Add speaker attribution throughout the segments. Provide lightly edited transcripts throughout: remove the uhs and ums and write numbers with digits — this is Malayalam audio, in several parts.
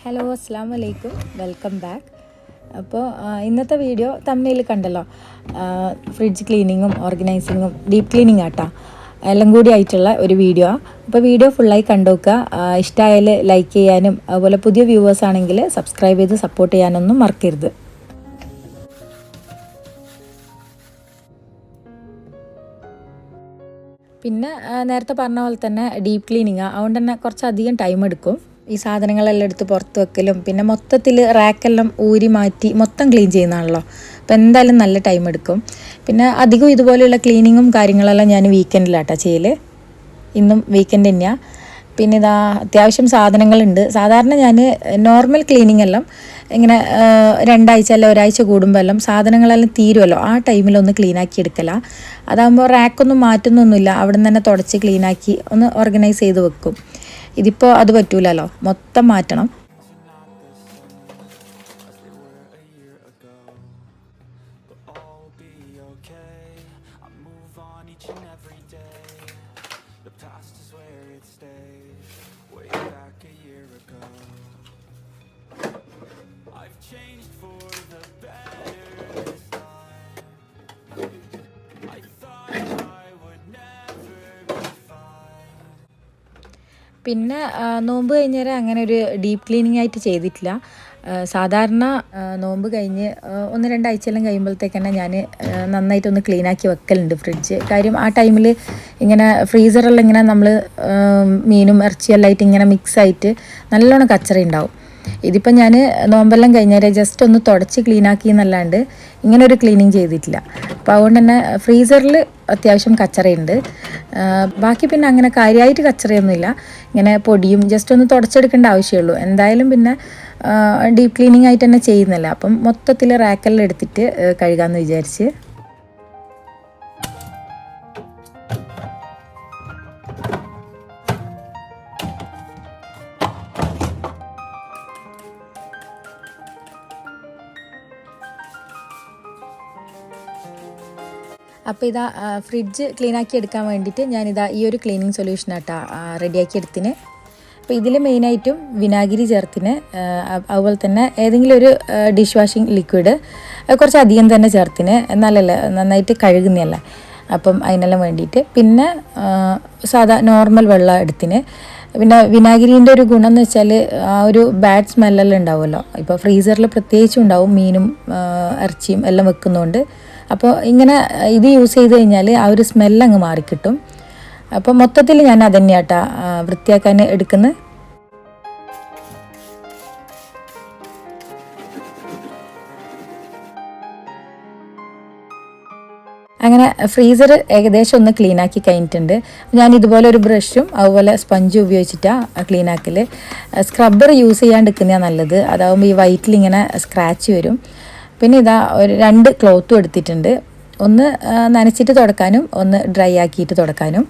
Speaker 1: ഹലോ അസ്സാം വലൈക്കും വെൽക്കം ബാക്ക്. അപ്പോൾ ഇന്നത്തെ വീഡിയോ തമ്മിൽ കണ്ടല്ലോ, ഫ്രിഡ്ജ് ക്ലീനിങ്ങും ഓർഗനൈസിങ്ങും ഡീപ്പ് ക്ലീനിങ് ആട്ടാ എല്ലാം കൂടി ആയിട്ടുള്ള ഒരു വീഡിയോ. അപ്പോൾ വീഡിയോ ഫുള്ളായി കണ്ടുനോക്കുക. ഇഷ്ടമായാൽ ലൈക്ക് ചെയ്യാനും അതുപോലെ പുതിയ വ്യൂവേഴ്സ് ആണെങ്കിൽ സബ്സ്ക്രൈബ് ചെയ്ത് സപ്പോർട്ട് ചെയ്യാനൊന്നും മറക്കരുത്. പിന്നെ നേരത്തെ പറഞ്ഞ പോലെ തന്നെ ഡീപ്പ് ക്ലീനിങ് അതുകൊണ്ട് തന്നെ കുറച്ചധികം ടൈം എടുക്കും. ഈ സാധനങ്ങളെല്ലാം എടുത്ത് പുറത്ത് വെക്കലും പിന്നെ മൊത്തത്തിൽ റാക്കെല്ലാം ഊരി മാറ്റി മൊത്തം ക്ലീൻ ചെയ്യുന്നതാണല്ലോ. അപ്പോൾ എന്തായാലും നല്ല ടൈം എടുക്കും. പിന്നെ അധികം ഇതുപോലെയുള്ള ക്ലീനിങ്ങും കാര്യങ്ങളെല്ലാം ഞാൻ വീക്കെൻഡിലാട്ടോ ചെയ്യൽ. ഇന്നും വീക്കെൻഡ് തന്നെയാണ്. പിന്നെ ഇതാ അത്യാവശ്യം സാധനങ്ങളുണ്ട്. സാധാരണ ഞാൻ നോർമൽ ക്ലീനിങ് എല്ലാം ഇങ്ങനെ 2 ആഴ്ച അല്ല ഒരാഴ്ച കൂടുമ്പോൾ എല്ലാം സാധനങ്ങളെല്ലാം തീരുമല്ലോ, ആ ടൈമിലൊന്ന് ക്ലീനാക്കി എടുക്കല. അതാകുമ്പോൾ റാക്കൊന്നും മാറ്റുന്നൊന്നുമില്ല, അവിടെ നിന്ന് തന്നെ തുടച്ച് ക്ലീനാക്കി ഒന്ന് ഓർഗനൈസ് ചെയ്ത് വെക്കും. ഇതിപ്പോൾ അത് പറ്റൂലല്ലോ, മൊത്തം മാറ്റണം. പിന്നെ നോമ്പ് കഴിഞ്ഞേരം അങ്ങനെ ഒരു ഡീപ്പ് ക്ലീനിങ് ആയിട്ട് ചെയ്തിട്ടില്ല. സാധാരണ നോമ്പ് കഴിഞ്ഞ് 1-2 ആഴ്ചയെല്ലാം കഴിയുമ്പോഴത്തേക്ക് തന്നെ ഞാൻ നന്നായിട്ടൊന്ന് ക്ലീനാക്കി വെക്കലുണ്ട് ഫ്രിഡ്ജ്. കാര്യം ആ ടൈമിൽ ഇങ്ങനെ ഫ്രീസറെല്ലാം ഇങ്ങനെ നമ്മൾ മീനും ഇറച്ചിയെല്ലാം ആയിട്ട് ഇങ്ങനെ മിക്സായിട്ട് നല്ലോണം കച്ചറ ഉണ്ടാവും. ഇതിപ്പോൾ ഞാൻ നോമ്പെല്ലാം കഴിഞ്ഞേരം ജസ്റ്റ് ഒന്ന് തുടച്ച് ക്ലീനാക്കി എന്നല്ലാണ്ട് ഇങ്ങനെ ഒരു ക്ലീനിങ് ചെയ്തിട്ടില്ല. അപ്പോൾ അതുകൊണ്ട് തന്നെ ഫ്രീസറിൽ അത്യാവശ്യം കച്ചറയുണ്ട്. ബാക്കി പിന്നെ അങ്ങനെ കാര്യമായിട്ട് കച്ചറയൊന്നുമില്ല. ഇങ്ങനെ പൊടിയും ജസ്റ്റ് ഒന്ന് തുടച്ചെടുക്കേണ്ട ആവശ്യമുള്ളൂ. എന്തായാലും പിന്നെ ഡീപ്പ് ക്ലീനിങ് ആയിട്ട് തന്നെ ചെയ്യുന്നില്ല. അപ്പം മൊത്തത്തിൽ റാക്കെല്ലാം എടുത്തിട്ട് കഴുകാമെന്ന് വിചാരിച്ച്. അപ്പോൾ ഇതാ ഫ്രിഡ്ജ് ക്ലീനാക്കി എടുക്കാൻ വേണ്ടിയിട്ട് ഞാനിതാ ഈ ഒരു ക്ലീനിങ് സൊല്യൂഷനാട്ടാ റെഡിയാക്കി എടുത്തിന്. അപ്പോൾ ഇതിൽ മെയിനായിട്ടും വിനാഗിരി ചേർത്തിന്, അതുപോലെ തന്നെ ഏതെങ്കിലും ഒരു ഡിഷ് വാഷിംഗ് ലിക്വിഡ് കുറച്ച് അധികം തന്നെ ചേർത്തിന്, എന്നാലല്ലേ നന്നായിട്ട് കഴുകുന്നതല്ലേ. അപ്പം അതിനെല്ലാം വേണ്ടിയിട്ട് പിന്നെ സാധാ നോർമൽ വെള്ളം എടുത്തിന്. പിന്നെ വിനാഗിരീൻ്റെ ഒരു ഗുണം എന്ന് വെച്ചാൽ ആ ഒരു ബാഡ് സ്മെല്ലെല്ലാം ഉണ്ടാവുമല്ലോ. ഇപ്പോൾ ഫ്രീസറിൽ പ്രത്യേകിച്ചും ഉണ്ടാവും, മീനും ഇറച്ചിയും എല്ലാം വെക്കുന്നതുകൊണ്ട്. അപ്പോൾ ഇങ്ങനെ ഇത് യൂസ് ചെയ്ത് കഴിഞ്ഞാൽ ആ ഒരു സ്മെല്ലങ്ങ് മാറിക്കിട്ടും. അപ്പോൾ മൊത്തത്തിൽ ഞാൻ അതന്നെയാട്ടാ വൃത്തിയാക്കാൻ എടുക്കുന്നത്. അങ്ങനെ ഫ്രീസർ ഏകദേശം ഒന്ന് ക്ലീനാക്കി കഴിഞ്ഞിട്ടുണ്ട്. ഞാൻ ഇതുപോലെ ഒരു ബ്രഷും അതുപോലെ സ്പഞ്ചും ഉപയോഗിച്ചിട്ടാണ് ക്ലീനാക്കൽ. സ്ക്രബ്ബർ യൂസ് ചെയ്യാണ്ടിരിക്കുന്നതാണ് നല്ലത്, അതാവുമ്പോൾ ഈ വൈറ്റിൽ ഇങ്ങനെ സ്ക്രാച്ച് വരും. പിന്നെ ഇതാ ഒരു 2 ക്ലോത്തും എടുത്തിട്ടുണ്ട്, ഒന്ന് നനച്ചിട്ട് തുടക്കാനും ഒന്ന് ഡ്രൈ ആക്കിയിട്ട് തുടക്കാനും.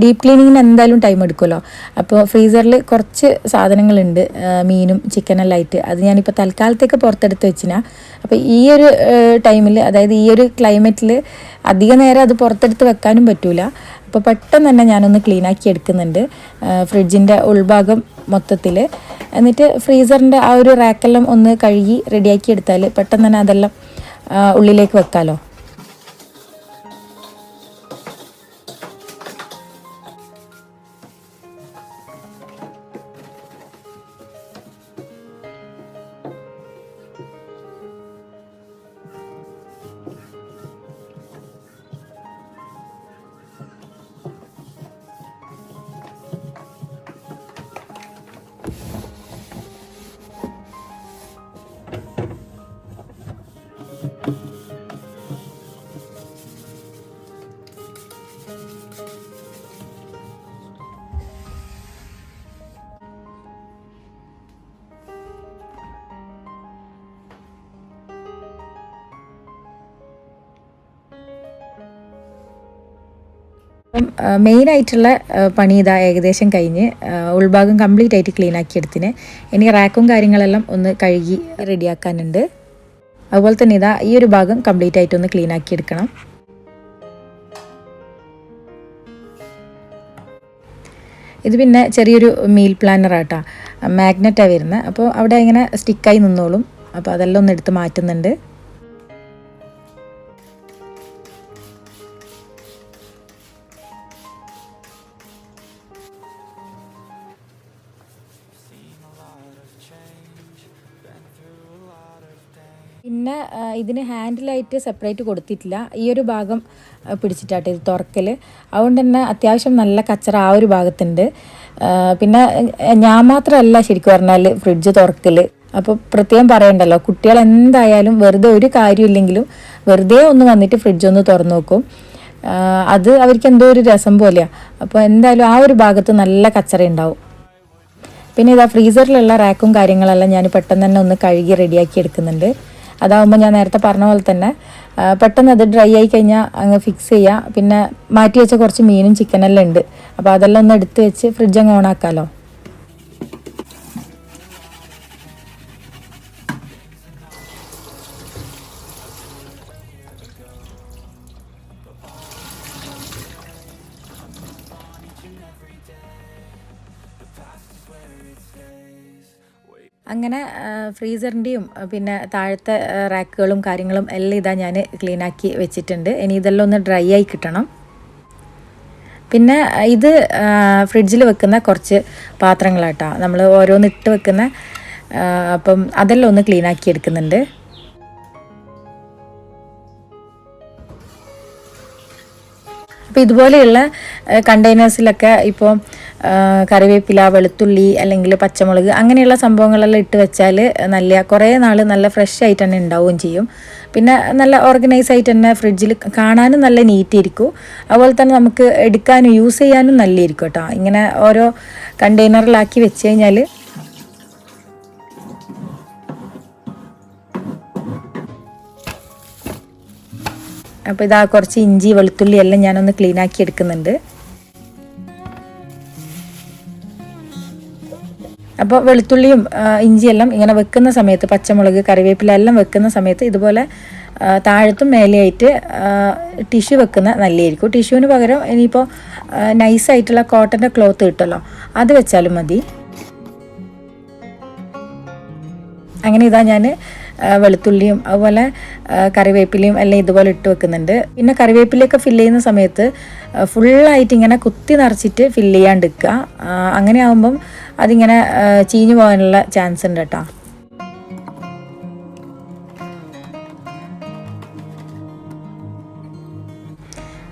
Speaker 1: ഡീപ്പ് ക്ലീനിങ്ങിന് എന്തായാലും ടൈം എടുക്കുമല്ലോ. അപ്പോൾ ഫ്രീസറിൽ കുറച്ച് സാധനങ്ങളുണ്ട്, മീനും ചിക്കനെല്ലാം ആയിട്ട്. അത് ഞാനിപ്പോൾ തൽക്കാലത്തേക്ക് പുറത്തെടുത്ത് വെച്ചിനാ. അപ്പോൾ ഈ ഒരു ടൈമിൽ, അതായത് ഈ ഒരു ക്ലൈമറ്റിൽ അധിക നേരം അത് പുറത്തെടുത്ത് വെക്കാനും പറ്റൂല. അപ്പോൾ പെട്ടെന്ന് തന്നെ ഞാനൊന്ന് ക്ലീനാക്കി എടുക്കുന്നുണ്ട് ഫ്രിഡ്ജിൻ്റെ ഉൾഭാഗം മൊത്തത്തിൽ. എന്നിട്ട് ഫ്രീസറിൻ്റെ ആ ഒരു റാക്കെല്ലാം ഒന്ന് കഴുകി റെഡിയാക്കി എടുത്താൽ പെട്ടെന്ന് തന്നെ അതെല്ലാം ഉള്ളിലേക്ക് വെക്കാമല്ലോ. അപ്പം മെയിനായിട്ടുള്ള പണി ഇതാ ഏകദേശം കഴിഞ്ഞ് ഉൾഭാഗം കംപ്ലീറ്റ് ആയിട്ട് ക്ലീൻ ആക്കി എടുത്തിന്. ഇനി റാക്കും കാര്യങ്ങളെല്ലാം ഒന്ന് കഴുകി റെഡിയാക്കാനുണ്ട്. അതുപോലെ തന്നെ ഇതാ ഈ ഒരു ഭാഗം കംപ്ലീറ്റ് ആയിട്ടൊന്ന് ക്ലീൻ ആക്കി എടുക്കണം. ഇത് പിന്നെ ചെറിയൊരു മീൽ പ്ലാനറാട്ടാ, മാഗ്നറ്റാണ് വരുന്നത്. അപ്പോൾ അവിടെ ഇങ്ങനെ സ്റ്റിക്കായി നിന്നോളും. അപ്പോൾ അതെല്ലാം ഒന്ന് എടുത്ത് മാറ്റുന്നുണ്ട്. പിന്നെ ഇതിന് ഹാൻഡിലായിട്ട് സെപ്പറേറ്റ് കൊടുത്തിട്ടില്ല. ഈ ഒരു ഭാഗം പിടിച്ചിട്ടാട്ടെ ഇത് തുറക്കൽ. അതുകൊണ്ട് തന്നെ അത്യാവശ്യം നല്ല കച്ചറ ആ ഒരു ഭാഗത്തുണ്ട്. പിന്നെ ഞാൻ മാത്രമല്ല ശരിക്കും പറഞ്ഞാൽ ഫ്രിഡ്ജ് തുറക്കൽ. അപ്പോൾ പ്രത്യേകം പറയണ്ടല്ലോ, കുട്ടികൾ എന്തായാലും വെറുതെ ഒരു കാര്യമില്ലെങ്കിലും വെറുതെ ഒന്ന് വന്നിട്ട് ഫ്രിഡ്ജ് ഒന്ന് തുറന്നു നോക്കും. അത് അവർക്ക് എന്തോ ഒരു രസം പോലെയാണ്. അപ്പോൾ എന്തായാലും ആ ഒരു ഭാഗത്ത് നല്ല കച്ചറ ഉണ്ടാവും. പിന്നെ ഇതാ ഫ്രീസറിലുള്ള റാക്കും കാര്യങ്ങളെല്ലാം ഞാൻ പെട്ടെന്ന് തന്നെ ഒന്ന് കഴുകി റെഡിയാക്കി എടുക്കുന്നുണ്ട്. അതാവുമ്പോൾ ഞാൻ നേരത്തെ പറഞ്ഞ പോലെ തന്നെ പെട്ടെന്ന് അത് ഡ്രൈ ആയി കഴിഞ്ഞാൽ അങ്ങ് ഫിക്സ് ചെയ്യുക. പിന്നെ മാറ്റി വെച്ച കുറച്ച് മീനും ചിക്കനെല്ലാം ഉണ്ട്. അപ്പോൾ അതെല്ലാം ഒന്ന് എടുത്ത് വെച്ച് ഫ്രിഡ്ജ് അങ്ങ് ഓണാക്കാമല്ലോ. അങ്ങനെ ഫ്രീസറിൻ്റെയും പിന്നെ താഴത്തെ റാക്കുകളും കാര്യങ്ങളും എല്ലാം ഇതാ ഞാൻ ക്ലീനാക്കി വെച്ചിട്ടുണ്ട്. ഇനി ഇതെല്ലാം ഒന്ന് ഡ്രൈ ആയി കിട്ടണം. പിന്നെ ഇത് ഫ്രിഡ്ജിൽ വെക്കുന്ന കുറച്ച് പാത്രങ്ങളാട്ടോ, നമ്മൾ ഓരോന്ന് ഇട്ട് വെക്കുന്ന. അപ്പം അതെല്ലാം ഒന്ന് ക്ലീനാക്കി എടുക്കുന്നുണ്ട്. അപ്പോൾ ഇതുപോലെയുള്ള കണ്ടെയ്നേഴ്സിലൊക്കെ ഇപ്പോൾ കറിവേപ്പില, വെളുത്തുള്ളി അല്ലെങ്കിൽ പച്ചമുളക് അങ്ങനെയുള്ള സംഭവങ്ങളെല്ലാം ഇട്ട് വെച്ചാൽ കുറേ നാൾ നല്ല ഫ്രഷ് ആയിട്ട് തന്നെ ഉണ്ടാവുകയും ചെയ്യും. പിന്നെ നല്ല ഓർഗനൈസ് ആയിട്ട് തന്നെ ഫ്രിഡ്ജിൽ കാണാനും നല്ല നീറ്റായിരിക്കും. അതുപോലെ തന്നെ നമുക്ക് എടുക്കാനും യൂസ് ചെയ്യാനും നല്ലതായിരിക്കും കേട്ടോ. ഇങ്ങനെ ഓരോ കണ്ടെയ്നറിലാക്കി വെച്ച് കഴിഞ്ഞാൽ അപ്പോൾ ഇതാ കുറച്ച് ഇഞ്ചി വെളുത്തുള്ളി എല്ലാം ഞാനൊന്ന് ക്ലീനാക്കി എടുക്കുന്നുണ്ട്. അപ്പോൾ വെളുത്തുള്ളിയും ഇഞ്ചിയെല്ലാം ഇങ്ങനെ വെക്കുന്ന സമയത്ത്, പച്ചമുളക്, കറിവേപ്പില എല്ലാം വെക്കുന്ന സമയത്ത് ഇതുപോലെ താഴത്തും മേലെയായിട്ട് ടിഷ്യൂ വെക്കുന്ന നല്ലതായിരിക്കും. ടിഷ്യൂവിന് പകരം ഇനിയിപ്പോൾ നൈസായിട്ടുള്ള കോട്ടൻ്റെ ക്ലോത്ത് കിട്ടുമല്ലോ, അത് വെച്ചാലും മതി. അങ്ങനെ ഇതാ ഞാൻ വെളുത്തുള്ളിയും അതുപോലെ കറിവേപ്പിലയും എല്ലാം ഇതുപോലെ ഇട്ട് വെക്കുന്നുണ്ട്. പിന്നെ കറിവേപ്പിലയൊക്കെ ഫില്ല് ചെയ്യുന്ന സമയത്ത് ഫുള്ളായിട്ട് ഇങ്ങനെ കുത്തി നിറച്ചിട്ട് ഫില്ല് ചെയ്യാണ്ടിരിക്കുക. അങ്ങനെ ആകുമ്പം അതിങ്ങനെ ചീഞ്ഞു പോകാനുള്ള ചാൻസ് ഉണ്ട് കേട്ടോ.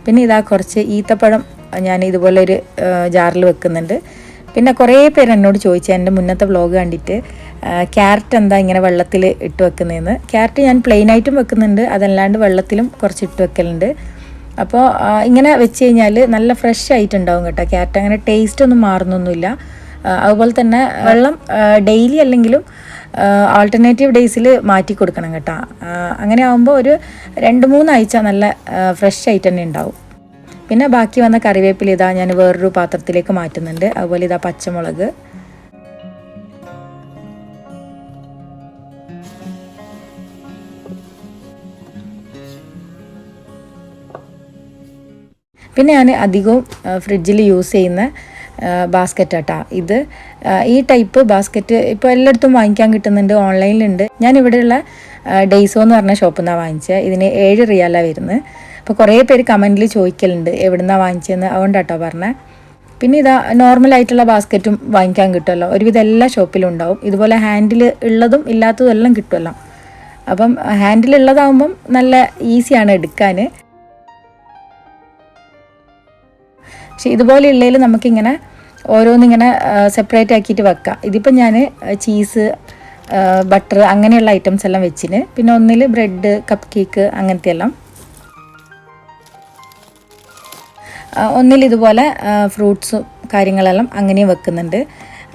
Speaker 1: പിന്നെ ഇതാ കുറച്ച് ഈത്തപ്പഴം ഞാൻ ഇതുപോലെ ഒരു ജാറിൽ വെക്കുന്നുണ്ട്. പിന്നെ കുറേ പേര് എന്നോട് ചോദിച്ചു എൻ്റെ മുന്നത്തെ വ്ലോഗ് കണ്ടിട്ട് ക്യാരറ്റ് എന്താ ഇങ്ങനെ വെള്ളത്തിൽ ഇട്ട് വെക്കുന്നതെന്ന്. ക്യാരറ്റ് ഞാൻ പ്ലെയിനായിട്ടും വെക്കുന്നുണ്ട്, അതല്ലാണ്ട് വെള്ളത്തിലും കുറച്ച് ഇട്ട് വെക്കലുണ്ട്. അപ്പോൾ ഇങ്ങനെ വെച്ച് കഴിഞ്ഞാൽ നല്ല ഫ്രഷ് ആയിട്ടുണ്ടാവും കേട്ടോ ക്യാരറ്റ്. അങ്ങനെ ടേസ്റ്റ് ഒന്നും മാറുന്നൊന്നുമില്ല. അതുപോലെ തന്നെ വെള്ളം ഡെയിലി അല്ലെങ്കിലും ആൾട്ടർനേറ്റീവ് ഡേയ്സിൽ മാറ്റി കൊടുക്കണം കേട്ടോ. അങ്ങനെ ആകുമ്പോൾ ഒരു 2-3 ആഴ്ച നല്ല ഫ്രഷ് ആയിട്ട് തന്നെ ഉണ്ടാവും. പിന്നെ ബാക്കി വന്ന കറിവേപ്പില ഇതാ ഞാൻ വേറൊരു പാത്രത്തിലേക്ക് മാറ്റുന്നുണ്ട്. അതുപോലെ ഇതാ പച്ചമുളക്, പിന്നെ ഞാൻ അധികവും ഫ്രിഡ്ജിൽ യൂസ് ചെയ്യുന്ന ബാസ്ക്കറ്റ് ആട്ടാ ഇത്. ഈ ടൈപ്പ് ബാസ്ക്കറ്റ് ഇപ്പോൾ എല്ലായിടത്തും വാങ്ങിക്കാൻ കിട്ടുന്നുണ്ട്, ഓൺലൈനിലുണ്ട്. ഞാൻ ഇവിടെയുള്ള ഡെയ്സോ എന്ന് പറഞ്ഞ ഷോപ്പിൽ നിന്നാണ് വാങ്ങിച്ചത്. ഇതിന് 7 റിയാലാണ് വരുന്നത്. അപ്പോൾ കുറേ പേര് കമൻറ്റിൽ ചോദിക്കലുണ്ട് എവിടുന്നാണ് വാങ്ങിച്ചതെന്ന്, അതുകൊണ്ടാട്ടോ പറഞ്ഞത്. പിന്നെ ഇതാ നോർമലായിട്ടുള്ള ബാസ്ക്കറ്റും വാങ്ങിക്കാൻ കിട്ടുമല്ലോ, ഒരുവിധം എല്ലാ ഷോപ്പിലും ഉണ്ടാവും. ഇതുപോലെ ഹാൻഡിൽ ഉള്ളതും ഇല്ലാത്തതും എല്ലാം കിട്ടുമല്ലോ. അപ്പം ഹാൻഡിലുള്ളതാകുമ്പം നല്ല ഈസിയാണ് എടുക്കാൻ. പക്ഷെ ഇതുപോലെയുള്ളതിൽ നമുക്കിങ്ങനെ ഓരോന്നിങ്ങനെ സെപ്പറേറ്റ് ആക്കിയിട്ട് വെക്കാം. ഇതിപ്പോൾ ഞാൻ ചീസ്, ബട്ടർ അങ്ങനെയുള്ള ഐറ്റംസ് എല്ലാം വെച്ചിന്. പിന്നെ ഒന്നിൽ ബ്രെഡ്, കപ്പ് കേക്ക് അങ്ങനത്തെ എല്ലാം. ഒന്നിൽ ഇതുപോലെ ഫ്രൂട്ട്സും കാര്യങ്ങളെല്ലാം അങ്ങനെയും വെക്കുന്നുണ്ട്.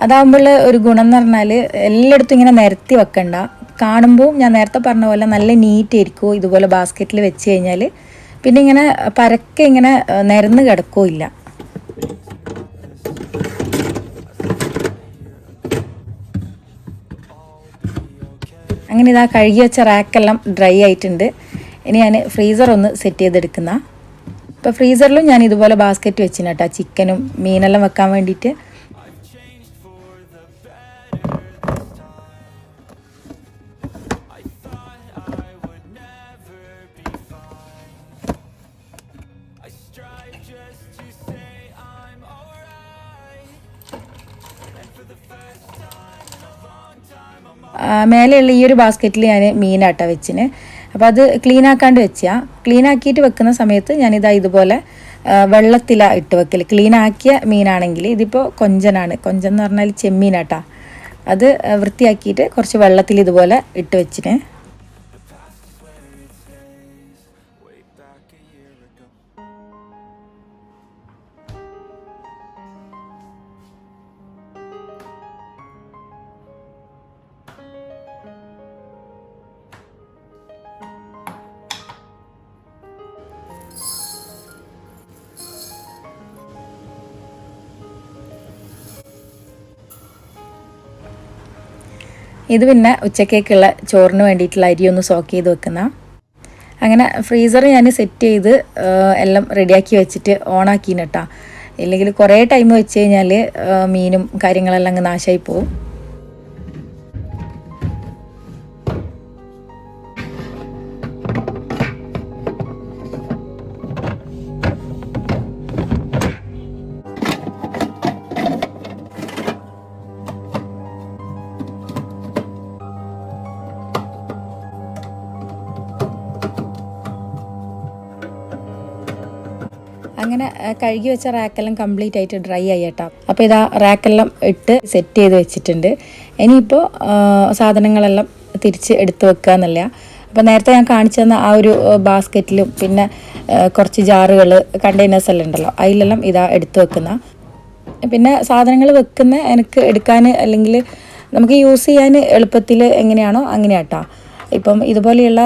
Speaker 1: അതാകുമ്പോൾ ഒരു ഗുണം എന്ന് പറഞ്ഞാൽ എല്ലായിടത്തും ഇങ്ങനെ നിരത്തി വെക്കണ്ട. കാണുമ്പോൾ ഞാൻ നേരത്തെ പറഞ്ഞ പോലെ നല്ല നീറ്റ് ആയിരിക്കും ഇതുപോലെ ബാസ്ക്കറ്റിൽ വെച്ച് കഴിഞ്ഞാൽ. പിന്നെ ഇങ്ങനെ പരക്കെ ഇങ്ങനെ നിരന്ന് കിടക്കുകയില്ല. അങ്ങനെ ഇതാ കഴുകി വെച്ച റാക്കെല്ലാം ഡ്രൈ ആയിട്ടുണ്ട്. ഇനി ഞാൻ ഫ്രീസർ ഒന്ന് സെറ്റ് ചെയ്തെടുക്കുന്ന. ഇപ്പോൾ ഫ്രീസറിലും ഞാൻ ഇതുപോലെ ബാസ്ക്കറ്റ് വെച്ചിന് കേട്ടോ, ചിക്കനും മീനെല്ലാം വെക്കാൻ വേണ്ടിയിട്ട്. മേലെയുള്ള ഈ ഒരു ബാസ്ക്കറ്റിൽ ഞാൻ മീനാട്ടാ വെച്ചിന്. അപ്പോൾ അത് ക്ലീൻ ആക്കാണ്ട് വെച്ചാൽ, ക്ലീൻ ആക്കിയിട്ട് വെക്കുന്ന സമയത്ത് ഞാനിതാ ഇതുപോലെ വെള്ളത്തിലാണ് ഇട്ട് വെക്കൽ. ക്ലീൻ ആക്കിയ മീനാണെങ്കിൽ, ഇതിപ്പോൾ കൊഞ്ചനാണ്, കൊഞ്ചൻ എന്ന് പറഞ്ഞാൽ ചെമ്മീനാട്ടാ, അത് വൃത്തിയാക്കിയിട്ട് കുറച്ച് വെള്ളത്തിൽ ഇതുപോലെ ഇട്ട് വെച്ചിന്. ഇത് പിന്നെ ഉച്ചക്കേക്കുള്ള ചോറിന് വേണ്ടിയിട്ടുള്ള അരി ഒന്ന് സോക്ക് ചെയ്ത് വെക്കുന്ന. അങ്ങനെ ഫ്രീസർ ഞാൻ സെറ്റ് ചെയ്ത് എല്ലാം റെഡിയാക്കി വെച്ചിട്ട് ഓണാക്കിന് കേട്ടോ. ഇല്ലെങ്കിൽ കുറേ ടൈം വെച്ച് കഴിഞ്ഞാൽ മീനും കാര്യങ്ങളെല്ലാം അങ്ങ് നാശമായി പോവും. അങ്ങനെ കഴുകി വെച്ച റാക്കെല്ലാം കംപ്ലീറ്റ് ആയിട്ട് ഡ്രൈ ആയി കേട്ടോ. അപ്പോൾ ഇതാ റാക്കെല്ലാം ഇട്ട് സെറ്റ് ചെയ്ത് വെച്ചിട്ടുണ്ട്. ഇനിയിപ്പോൾ സാധനങ്ങളെല്ലാം തിരിച്ച് എടുത്ത് വെക്കുക എന്നല്ല. അപ്പോൾ നേരത്തെ ഞാൻ കാണിച്ചു തന്ന ആ ഒരു ബാസ്ക്കറ്റിലും പിന്നെ കുറച്ച് ജാറുകൾ, കണ്ടെയ്നേഴ്സ് എല്ലാം ഉണ്ടല്ലോ, അതിലെല്ലാം ഇതാ എടുത്ത് വെക്കുന്ന. പിന്നെ സാധനങ്ങൾ വെക്കുന്ന എനിക്ക് എടുക്കാൻ അല്ലെങ്കിൽ നമുക്ക് യൂസ് ചെയ്യാൻ എളുപ്പത്തിൽ എങ്ങനെയാണോ അങ്ങനെയാട്ടോ. ഇപ്പം ഇതുപോലെയുള്ള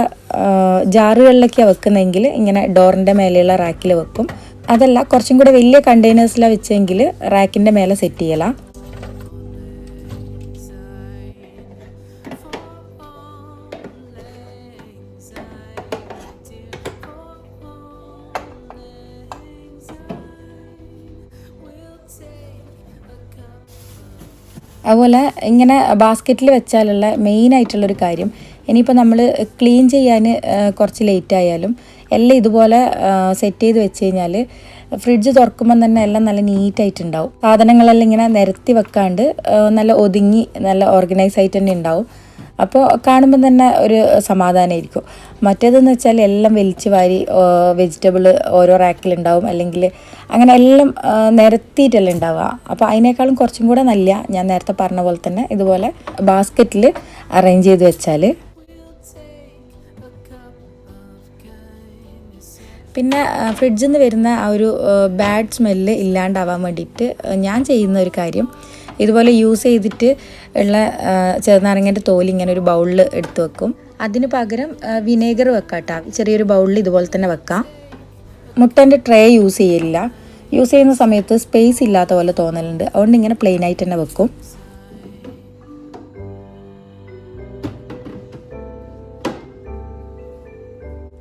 Speaker 1: ജാറുകളിലൊക്കെയാണ് വെക്കുന്നതെങ്കിൽ ഇങ്ങനെ ഡോറിൻ്റെ മേലെയുള്ള റാക്കിൽ വെക്കും. അതല്ല കുറച്ചും കൂടെ വലിയ കണ്ടെയ്നേഴ്സിലാണ് വെച്ചെങ്കിൽ റാക്കിൻ്റെ മേലെ സെറ്റ് ചെയ്യലാം. അതുപോലെ ഇങ്ങനെ ബാസ്ക്കറ്റിൽ വെച്ചാലുള്ള മെയിനായിട്ടുള്ളൊരു കാര്യം, ഇനിയിപ്പോൾ നമ്മൾ ക്ലീൻ ചെയ്യാൻ കുറച്ച് ലേറ്റ് ആയാലും എല്ലാം ഇതുപോലെ സെറ്റ് ചെയ്ത് വെച്ച് കഴിഞ്ഞാൽ ഫ്രിഡ്ജ് തുറക്കുമ്പം തന്നെ എല്ലാം നല്ല നീറ്റായിട്ടുണ്ടാവും. സാധനങ്ങളെല്ലാം ഇങ്ങനെ നിരത്തി വെക്കാണ്ട് നല്ല ഒതുങ്ങി നല്ല ഓർഗനൈസ് ആയിട്ട് തന്നെ ഉണ്ടാവും. അപ്പോൾ കാണുമ്പം തന്നെ ഒരു സമാധാനമായിരിക്കും. മറ്റേതെന്ന് വെച്ചാൽ എല്ലാം വലിച്ചു വാരി വെജിറ്റബിൾ ഓരോ റാക്കിലുണ്ടാവും, അല്ലെങ്കിൽ അങ്ങനെ എല്ലാം നിരത്തിയിട്ടല്ല ഉണ്ടാവുക. അപ്പോൾ അതിനേക്കാളും കുറച്ചും കൂടെ നല്ല ഞാൻ നേരത്തെ പറഞ്ഞ പോലെ തന്നെ ഇതുപോലെ ബാസ്ക്കറ്റിൽ അറേഞ്ച് ചെയ്ത് വെച്ചാൽ. പിന്നെ ഫ്രിഡ്ജിൽ നിന്ന് വരുന്ന ആ ഒരു ബാഡ് സ്മെല്ല് ഇല്ലാണ്ടാവാൻ വേണ്ടിയിട്ട് ഞാൻ ചെയ്യുന്ന ഒരു കാര്യം, ഇതുപോലെ യൂസ് ചെയ്തിട്ട് ഉള്ള ചെറുനാരങ്ങൻ്റെ തോല് ഇങ്ങനെ ഒരു ബൗളിൽ എടുത്ത് വെക്കും. അതിന് പകരം വിനേഗർ വെക്കാം കേട്ടോ. ചെറിയൊരു ബൗളിൽ ഇതുപോലെ തന്നെ വെക്കാം. മുട്ടൻ്റെ ട്രേ യൂസ് ചെയ്യില്ല. യൂസ് ചെയ്യുന്ന സമയത്ത് സ്പേസ് ഇല്ലാത്ത പോലെ തോന്നലുണ്ട്. അതുകൊണ്ട് ഇങ്ങനെ പ്ലെയിൻ ആയിട്ട് തന്നെ വെക്കും.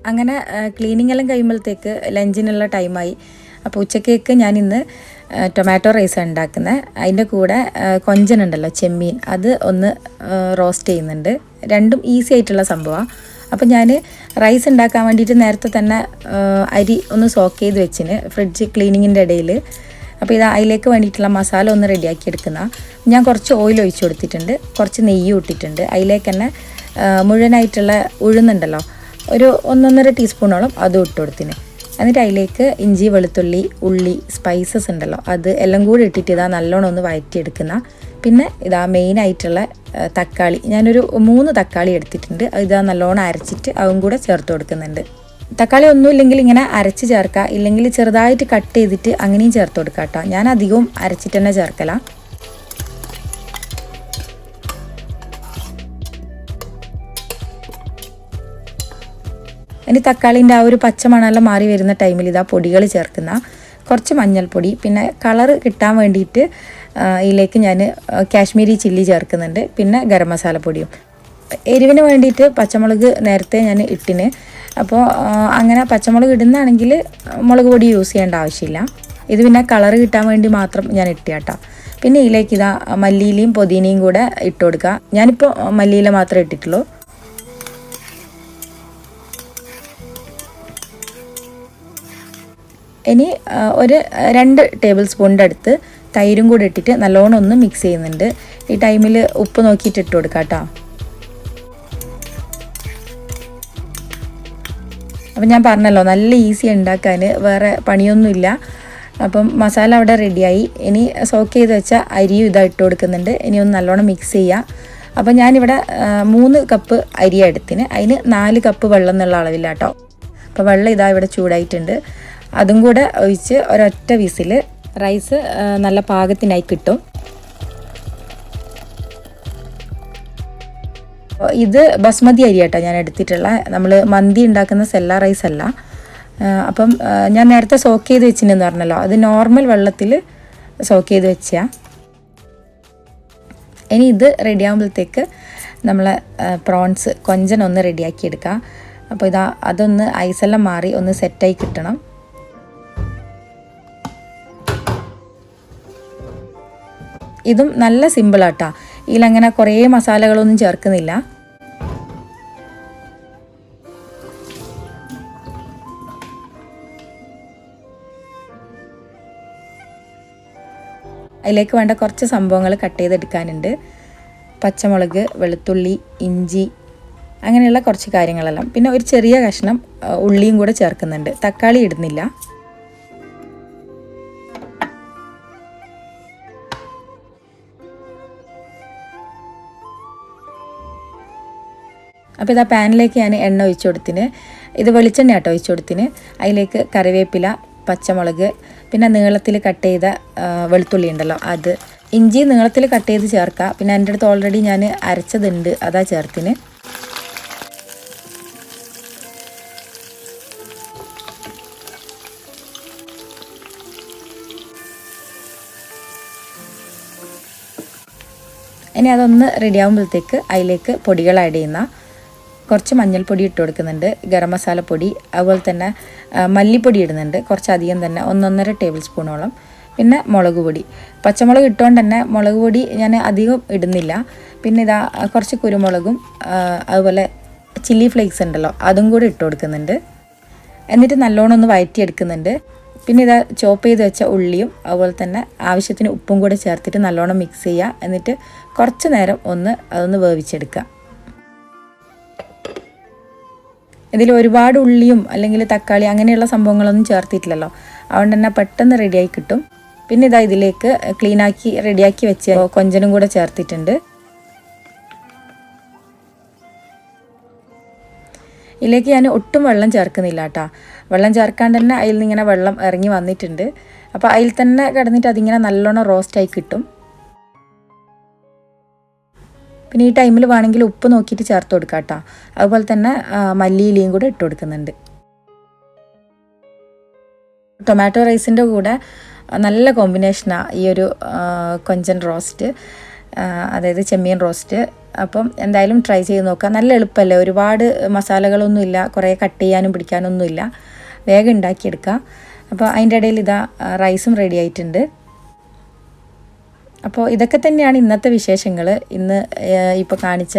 Speaker 1: അങ്ങനെ ക്ലീനിങ് എല്ലാം കഴിയുമ്പോഴത്തേക്ക് ലഞ്ചിനുള്ള ടൈമായി. അപ്പോൾ ഉച്ചക്കേക്ക് ഞാനിന്ന് ടൊമാറ്റോ റൈസ് ഉണ്ടാക്കുന്നത്. അതിൻ്റെ കൂടെ കൊഞ്ചനുണ്ടല്ലോ, ചെമ്മീൻ, അത് ഒന്ന് റോസ്റ്റ് ചെയ്യുന്നുണ്ട്. രണ്ടും ഈസി ആയിട്ടുള്ള സംഭവമാണ്. അപ്പോൾ ഞാൻ റൈസ് ഉണ്ടാക്കാൻ വേണ്ടിയിട്ട് നേരത്തെ തന്നെ അരി ഒന്ന് സോക്ക് ചെയ്ത് വെച്ചിന് ഫ്രിഡ്ജ് ക്ലീനിങ്ങിൻ്റെ ഇടയിൽ. അപ്പോൾ ഇത് അതിലേക്ക് വേണ്ടിയിട്ടുള്ള മസാല ഒന്ന് റെഡിയാക്കി എടുക്കുന്ന. ഞാൻ കുറച്ച് ഓയിൽ ഒഴിച്ച് കൊടുത്തിട്ടുണ്ട്, കുറച്ച് നെയ്യ് ഇട്ടിട്ടുണ്ട്. അതിലേക്ക് തന്നെ മുഴുവനായിട്ടുള്ള ഉഴുന്നുണ്ടല്ലോ, ഒരു 1-1.5 ടീസ്പൂണോളം അതും ഇട്ട് കൊടുത്തിന്. എന്നിട്ട് അതിലേക്ക് ഇഞ്ചി, വെളുത്തുള്ളി, ഉള്ളി, സ്പൈസസ് ഉണ്ടല്ലോ, അത് എല്ലാം കൂടി ഇട്ടിട്ട് ഇതാ നല്ലോണം ഒന്ന് വഴറ്റിയെടുക്കുന്ന. പിന്നെ ഇതാ മെയിനായിട്ടുള്ള തക്കാളി, ഞാനൊരു 3 തക്കാളി എടുത്തിട്ടുണ്ട്. ഇതാ നല്ലോണം അരച്ചിട്ട് അതും കൂടെ ചേർത്ത് കൊടുക്കുന്നുണ്ട്. തക്കാളി ഒന്നുമില്ലെങ്കിൽ ഇങ്ങനെ അരച്ച് ചേർക്കുക, ഇല്ലെങ്കിൽ ചെറുതായിട്ട് കട്ട് ചെയ്തിട്ട് അങ്ങനെയും ചേർത്ത് കൊടുക്കുക കേട്ടോ. ഞാൻ അധികവും അരച്ചിട്ട് തന്നെ ചേർക്കലാണ്. ഇനി തക്കാളിൻ്റെ ആ ഒരു പച്ച മണമെല്ലാം മാറി വരുന്ന ടൈമിൽ ഇതാ പൊടികൾ ചേർക്കുന്ന കുറച്ച് മഞ്ഞൾപ്പൊടി, പിന്നെ കളറ് കിട്ടാൻ വേണ്ടിയിട്ട് ഇതിലേക്ക് ഞാൻ കാശ്മീരി ചില്ലി ചേർക്കുന്നുണ്ട്, പിന്നെ ഗരം മസാലപ്പൊടിയും. എരിവിന് വേണ്ടിയിട്ട് പച്ചമുളക് നേരത്തെ ഞാൻ ഇട്ടിന്. അപ്പോൾ അങ്ങനെ പച്ചമുളക് ഇടുന്നതാണെങ്കിൽ മുളക് പൊടി യൂസ് ചെയ്യേണ്ട ആവശ്യമില്ല. ഇത് പിന്നെ കളറ് കിട്ടാൻ വേണ്ടി മാത്രം ഞാൻ ഇട്ടിയാട്ടോ. പിന്നെ ഇതിലേക്ക് ഇതാ മല്ലിയിലയും പുതിനയും കൂടെ ഇട്ട് കൊടുക്കുക. ഞാനിപ്പോൾ മല്ലിയില മാത്രമേ ഇട്ടിട്ടുള്ളൂ. ഇനി ഒരു 2 ടേബിൾ സ്പൂണിൻ്റെ അടുത്ത് തൈരും കൂടെ ഇട്ടിട്ട് നല്ലോണം ഒന്ന് മിക്സ് ചെയ്യുന്നുണ്ട്. ഈ ടൈമിൽ ഉപ്പ് നോക്കിയിട്ട് ഇട്ട് കൊടുക്കാം കേട്ടോ. അപ്പം ഞാൻ പറഞ്ഞല്ലോ നല്ല ഈസി ഉണ്ടാക്കാൻ, വേറെ പണിയൊന്നുമില്ല. അപ്പം മസാല അവിടെ റെഡിയായി. ഇനി സോക്ക് ചെയ്ത് വെച്ച അരിയും ഇതാ ഇട്ട് കൊടുക്കുന്നുണ്ട്. ഇനി ഒന്ന് നല്ലോണം മിക്സ് ചെയ്യുക. അപ്പം ഞാനിവിടെ 3 കപ്പ് അരി എടുത്തിന്, അതിന് 4 കപ്പ് വെള്ളം എന്നുള്ള അളവില്ല കേട്ടോ. അപ്പോൾ വെള്ളം ഇതാ ഇവിടെ ചൂടായിട്ടുണ്ട്. അതും കൂടെ ഒഴിച്ച് ഒരൊറ്റ വിസിൽ റൈസ് നല്ല പാകത്തിനായി കിട്ടും. ഇത് ബസ്മതി അരി കേട്ടോ ഞാൻ എടുത്തിട്ടുള്ള, നമ്മൾ മന്തി ഉണ്ടാക്കുന്ന സെല്ല റൈസ് അല്ല. അപ്പം ഞാൻ നേരത്തെ സോക്ക് ചെയ്ത് വെച്ചിട്ടുണ്ടെന്ന് പറഞ്ഞല്ലോ, അത് നോർമൽ വെള്ളത്തിൽ സോക്ക് ചെയ്ത് വെച്ചാൽ. ഇനി ഇത് റെഡി ആകുമ്പോഴത്തേക്ക് നമ്മളെ പ്രോൺസ് കൊഞ്ചനൊന്ന് റെഡിയാക്കി എടുക്കാം. അപ്പോൾ ഇതാ അതൊന്ന് ഐസെല്ലാം മാറി ഒന്ന് സെറ്റായി കിട്ടണം. ഇതും നല്ല സിമ്പിളാട്ടോ. ഇതിലങ്ങനെ കുറേ മസാലകളൊന്നും ചേർക്കുന്നില്ല. അതിലേക്ക് വേണ്ട കുറച്ച് സംഭവങ്ങൾ കട്ട് ചെയ്തെടുക്കാനുണ്ട്. പച്ചമുളക്, വെളുത്തുള്ളി, ഇഞ്ചി, അങ്ങനെയുള്ള കുറച്ച് കാര്യങ്ങളെല്ലാം. പിന്നെ ഒരു ചെറിയ കഷ്ണം ഉള്ളിയും കൂടെ ചേർക്കുന്നുണ്ട്. തക്കാളി ഇടുന്നില്ല. അപ്പോൾ ഇതാ പാനിലേക്ക് ഞാൻ എണ്ണ ഒഴിച്ചു കൊടുത്തിന്. ഇത് വെളിച്ചെണ്ണ ആട്ടോ ഒഴിച്ചു കൊടുത്തിന്. അതിലേക്ക് കറിവേപ്പില, പച്ചമുളക്, പിന്നെ നീളത്തിൽ കട്ട് ചെയ്ത വെളുത്തുള്ളി ഉണ്ടല്ലോ അത്, ഇഞ്ചി നീളത്തിൽ കട്ട് ചെയ്ത് ചേർക്കുക. പിന്നെ എൻ്റെ അടുത്ത് ഓൾറെഡി ഞാൻ അരച്ചതുണ്ട്, അതാ ചേർത്തിന്. ഇനി അതൊന്ന് റെഡി ആകുമ്പോഴത്തേക്ക് അതിലേക്ക് പൊടികൾ ആഡ് ചെയ്യുന്ന കുറച്ച് മഞ്ഞൾപ്പൊടി ഇട്ട് കൊടുക്കുന്നുണ്ട്, ഗരം മസാലപ്പൊടി, അതുപോലെ തന്നെ മല്ലിപ്പൊടി ഇടുന്നുണ്ട് കുറച്ചധികം തന്നെ, 1.5 ടേബിൾ സ്പൂണോളം. പിന്നെ മുളക് പൊടി, പച്ചമുളക് ഇട്ടുകൊണ്ട് തന്നെ മുളക് പൊടി ഞാൻ അധികം ഇടുന്നില്ല. പിന്നെ ഇതാ കുറച്ച് കുരുമുളകും അതുപോലെ ചില്ലി ഫ്ലേക്സ് ഉണ്ടല്ലോ അതും കൂടി ഇട്ട് കൊടുക്കുന്നുണ്ട്. എന്നിട്ട് നല്ലോണം ഒന്ന് വഴറ്റിയെടുക്കുന്നുണ്ട്. പിന്നെ ഇതാ ചോപ്പ് ചെയ്ത് വെച്ച ഉള്ളിയും അതുപോലെ തന്നെ ആവശ്യത്തിന് ഉപ്പും കൂടെ ചേർത്തിട്ട് നല്ലോണം മിക്സ് ചെയ്യുക. എന്നിട്ട് കുറച്ച് നേരം അതൊന്ന് വേവിച്ചെടുക്കുക. ഇതിൽ ഒരുപാട് ഉള്ളിയും അല്ലെങ്കിൽ തക്കാളി അങ്ങനെയുള്ള സംഭവങ്ങളൊന്നും ചേർത്തിട്ടില്ലല്ലോ, അതുകൊണ്ട് തന്നെ പെട്ടെന്ന് റെഡിയായി കിട്ടും. പിന്നെ ഇതാ ഇതിലേക്ക് ക്ലീനാക്കി റെഡിയാക്കി വെച്ച് കൊഞ്ചനും കൂടെ ചേർത്തിട്ടുണ്ട്. ഇതിലേക്ക് ഞാൻ ഒട്ടും വെള്ളം ചേർക്കുന്നില്ല കേട്ടോ. വെള്ളം ചേർക്കാണ്ട് തന്നെ അതിൽ നിന്ന് ഇങ്ങനെ വെള്ളം ഇറങ്ങി വന്നിട്ടുണ്ട്. അപ്പോൾ അതിൽ തന്നെ കിടന്നിട്ട് അതിങ്ങനെ നല്ലോണം റോസ്റ്റായി കിട്ടും. പിന്നെ ഈ ടൈമിൽ വേണമെങ്കിൽ ഉപ്പ് നോക്കിയിട്ട് ചേർത്ത് കൊടുക്കാം കേട്ടോ. അതുപോലെ തന്നെ മല്ലിയിലയും കൂടെ ഇട്ട് കൊടുക്കുന്നുണ്ട്. ടൊമാറ്റോ റൈസിൻ്റെ കൂടെ നല്ല കോമ്പിനേഷനാണ് ഈ ഒരു കൊഞ്ചൻ റോസ്റ്റ്, അതായത് ചെമ്മീൻ റോസ്റ്റ്. അപ്പം എന്തായാലും ട്രൈ ചെയ്ത് നോക്കാം. നല്ല എളുപ്പമല്ലേ, ഒരുപാട് മസാലകളൊന്നുമില്ല, കുറേ കട്ട് ചെയ്യാനും പിടിക്കാനൊന്നുമില്ല, വേഗം ഉണ്ടാക്കിയെടുക്കാം. അപ്പോൾ അതിൻ്റെ ഇടയിൽ ഇതാ റൈസും റെഡി ആയിട്ടുണ്ട്. അപ്പോൾ ഇതൊക്കെ തന്നെയാണ് ഇന്നത്തെ വിശേഷങ്ങൾ. ഇന്ന് ഇപ്പോൾ കാണിച്ച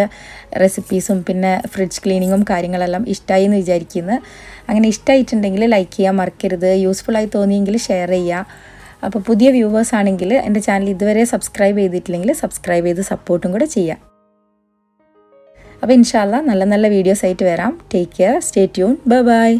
Speaker 1: റെസിപ്പീസും പിന്നെ ഫ്രിഡ്ജ് ക്ലീനിങ്ങും കാര്യങ്ങളെല്ലാം ഇഷ്ടമായി എന്ന് വിചാരിക്കുന്നു. അങ്ങനെ ഇഷ്ടമായിട്ടുണ്ടെങ്കിൽ ലൈക്ക് ചെയ്യാൻ മറക്കരുത്. യൂസ്ഫുള്ളായി തോന്നിയെങ്കിൽ ഷെയർ ചെയ്യുക. അപ്പോൾ പുതിയ വ്യൂവേഴ്സ് ആണെങ്കിൽ എൻ്റെ ചാനൽ ഇതുവരെ സബ്സ്ക്രൈബ് ചെയ്തിട്ടില്ലെങ്കിൽ സബ്സ്ക്രൈബ് ചെയ്ത് സപ്പോർട്ടും കൂടെ ചെയ്യാം. അപ്പോൾ ഇൻഷാ അല്ലാ നല്ല നല്ല വീഡിയോസ് ആയിട്ട് വരാം. Take care, stay tune, bye bye.